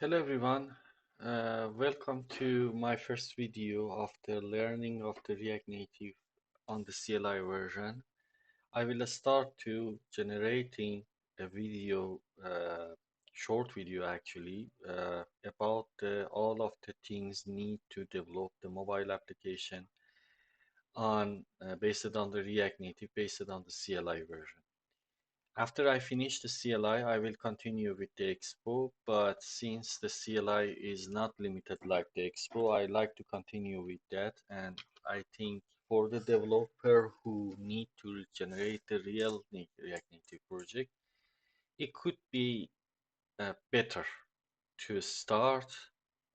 Hello everyone, welcome to my first video after learning of the React Native on the CLI version. I will start to generating a video, short video actually, about all of the things need to develop the mobile application on based on the React Native, based on the CLI version. After I finish the CLI, I will continue with the Expo, but since the CLI is not limited like the Expo, I like to continue with that. And I think for the developer who need to generate the real React Native project, it could be better to start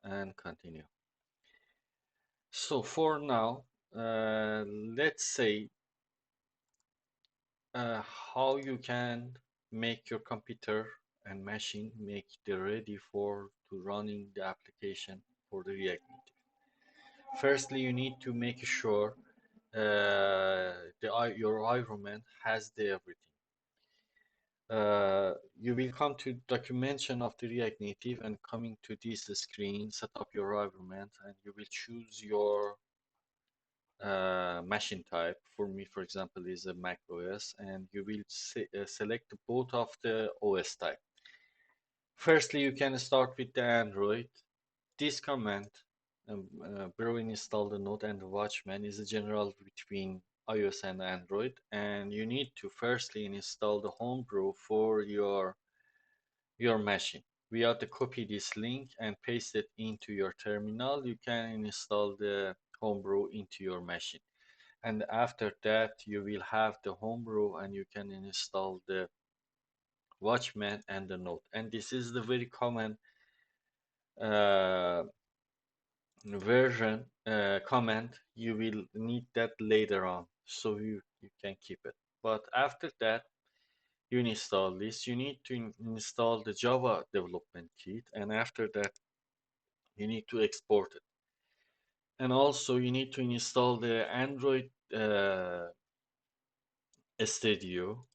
and continue. So for now, let's say how you can make your computer and machine make it ready for to running the application for the React Native. Firstly, you need to make sure your environment has the everything. You will come to documentation of the React Native and coming to this screen, set up your environment, and you will choose your machine type. For me, for example, is a Mac OS, and you will select both of the OS type. Firstly, you can start with the Android. This command, brew install the Node and the Watchman, is a general between iOS and Android, and you need to firstly install the homebrew for your machine. We have to copy this link and paste it into your terminal. You can install the homebrew into your machine. And after that, you will have the homebrew and you can install the Watchman and the Node. And this is the very common uh, version command. You will need that later on, so you can keep it. But after that, you install this. You need to install the Java development kit, and after that, you need to export it. And also, you need to install the Android Studio.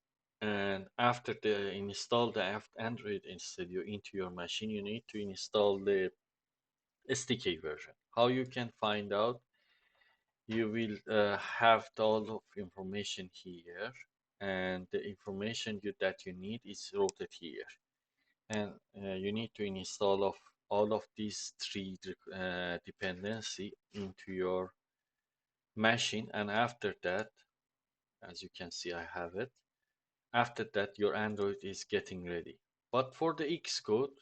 And after the install the Android Studio into your machine, you need to install the SDK version. How you can find out? You will have all of information here, and the information that you need is routed here. And you need to install of all of these three dependency into your machine. And after that, as you can see, I have it. After that, your Android is getting ready. But for the Xcode,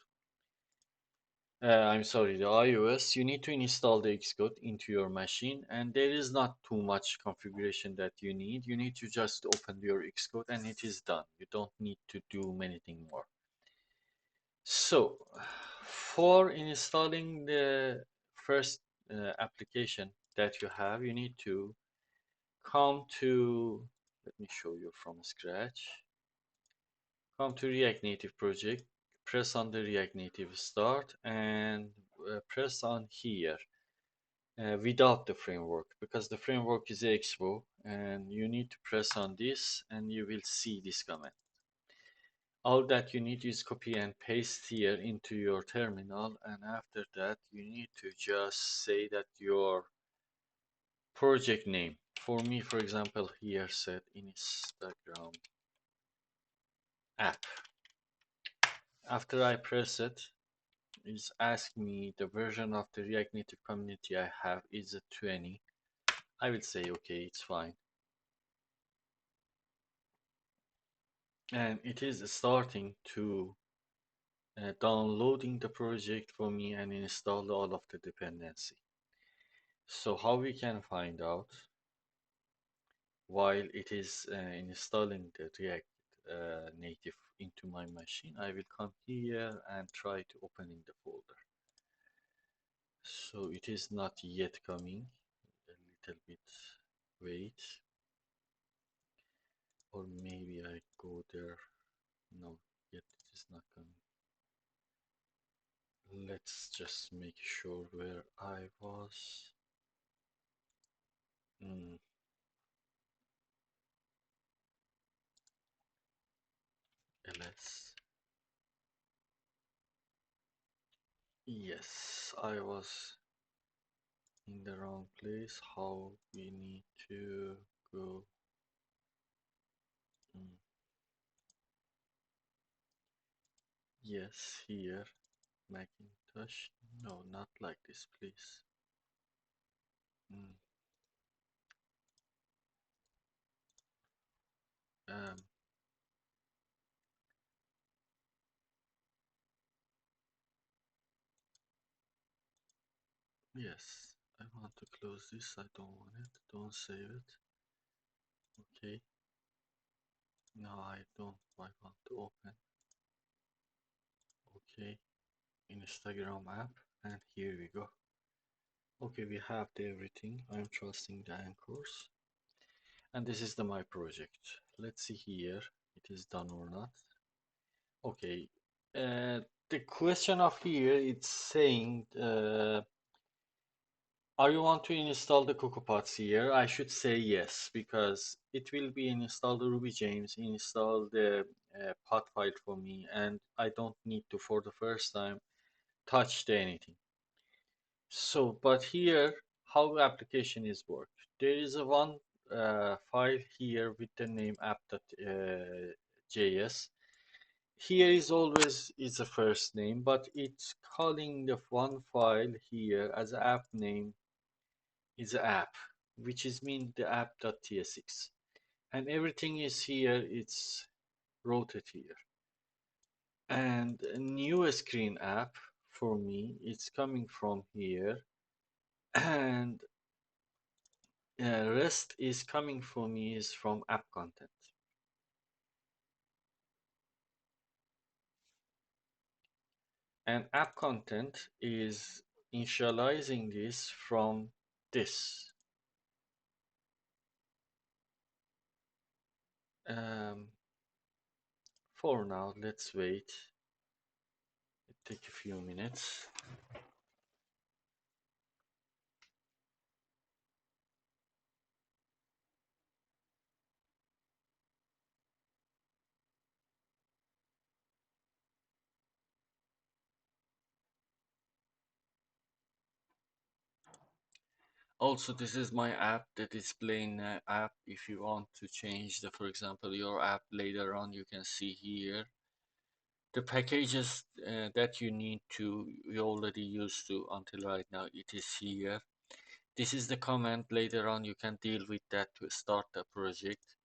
I'm sorry, the iOS, you need to install the Xcode into your machine, and there is not too much configuration that you need. You need to just open your Xcode and it is done. You don't need to do anything more. So, for installing the first application that you have, you need to come to, let me show you from scratch. Come to React Native project, press on the React Native start, and press on here without the framework, because the framework is Expo, and you need to press on this and you will see this command. All that you need is copy and paste here into your terminal, and after that you need to just say that your project name. For me, for example, here said Instagram app. After I press it, it's asking me the version of the React Native community I have is a 20. I will say okay, it's fine. And it is starting to downloading the project for me and install all of the dependency. So how we can find out while it is installing the React Native into my machine, I will come here and try to opening the folder. So it is not yet coming, a little bit wait, or maybe I go there. No, yet it is not coming. Let's just make sure where I was. ls Yes, I was in the wrong place. How we need to go? Mm, yes, here, Macintosh. No, not like this, please. Mm, um, yes, I want to close this. I don't want it. Don't save it. Okay. No, I don't. I want to open. Okay. Instagram app, and here we go. Okay, we have the everything. I'm trusting the anchors, and this is the my project. Let's see here it is done or not. Okay, the question of here it's saying are you want to install the CocoaPods here? I should say yes, because it will be install the Ruby James, install the pod file for me, and I don't need to for the first time touch the anything. So, but here, how application is work? There is a one file here with the name app.js. Here is always is a first name, but it's calling the one file here as app name is app, which is mean the app.tsx. And everything is here, it's routed here. And a new screen app for me, it's coming from here. And rest is coming for me is from app content. And app content is initializing this from this. Um, for now, let's wait. It take a few minutes. Also, this is my app, the display app. If you want to change the, for example, your app later on, you can see here the packages that you need to, you already used to until right now. It is here. This is the command later on. You can deal with that to start the project.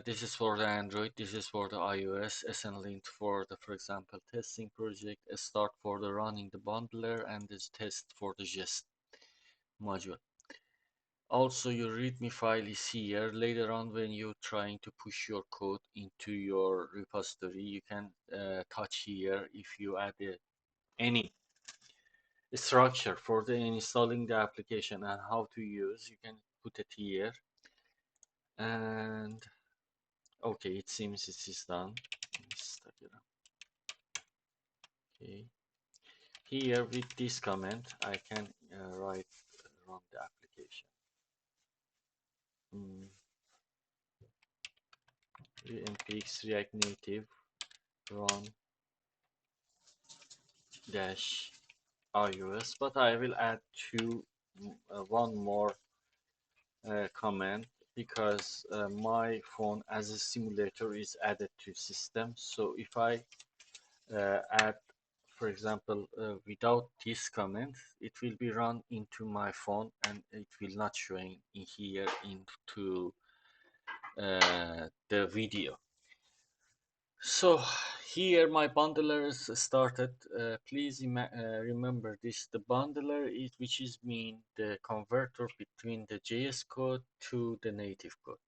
This is for the Android. This is for the iOS. SNLint for the, for example, testing project. A start for the running the bundler, and this test for the jest module. Also, your README file is here. Later on, when you're trying to push your code into your repository, you can touch here if you add any structure for the installing the application and how to use. You can put it here. And okay, it seems it is done. Instagram. Okay, here with this comment, I can write run the application. Mm, npx React Native run dash iOS, but I will add one more comment because my phone as a simulator is added to system. So if I add, for example, without this comment, it will be run into my phone and it will not showing in here into the video. So here my bundlers started. Please remember this: the bundler is which is mean the converter between the JS code to the native code.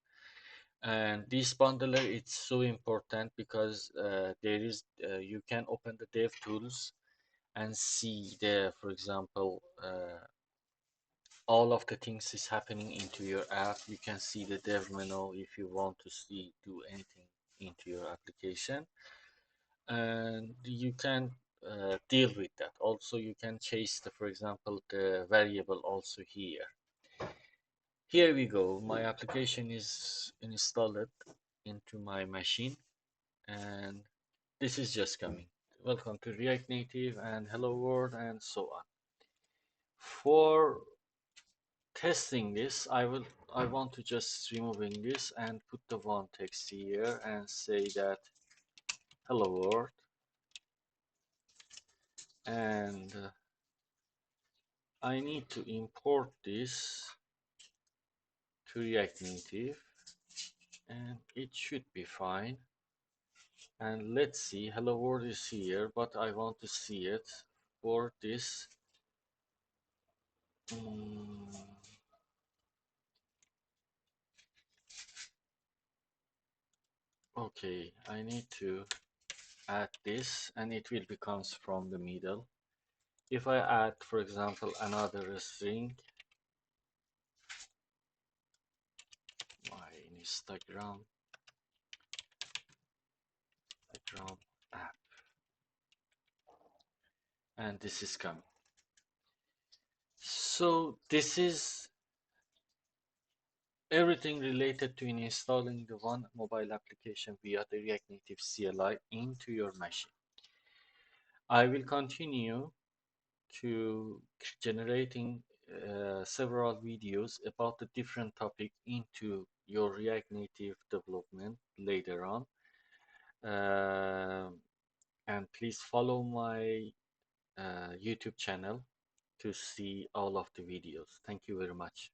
And this bundler it's so important because there is you can open the dev tools and see the, for example, all of the things is happening into your app. You can see the dev menu if you want to see do anything into your application, and you can deal with that. Also, you can chase the, for example, the variable also here. Here we go. My application is installed into my machine, and this is just coming. welcome to React Native and Hello World and so on. For testing this, I want to just removing this and put the one text here and say that Hello World, and I need to import this to React Native, and it should be fine. And let's see, Hello World is here, but I want to see it for this. Mm, okay, I need to add this, and it will becomes from the middle. If I add, for example, another string, my Instagram app, and this is coming. So this is everything related to installing the one mobile application via the React Native CLI into your machine. I will continue to generating several videos about the different topic into your React Native development later on. Um and please follow my YouTube channel to see all of the videos. Thank you very much.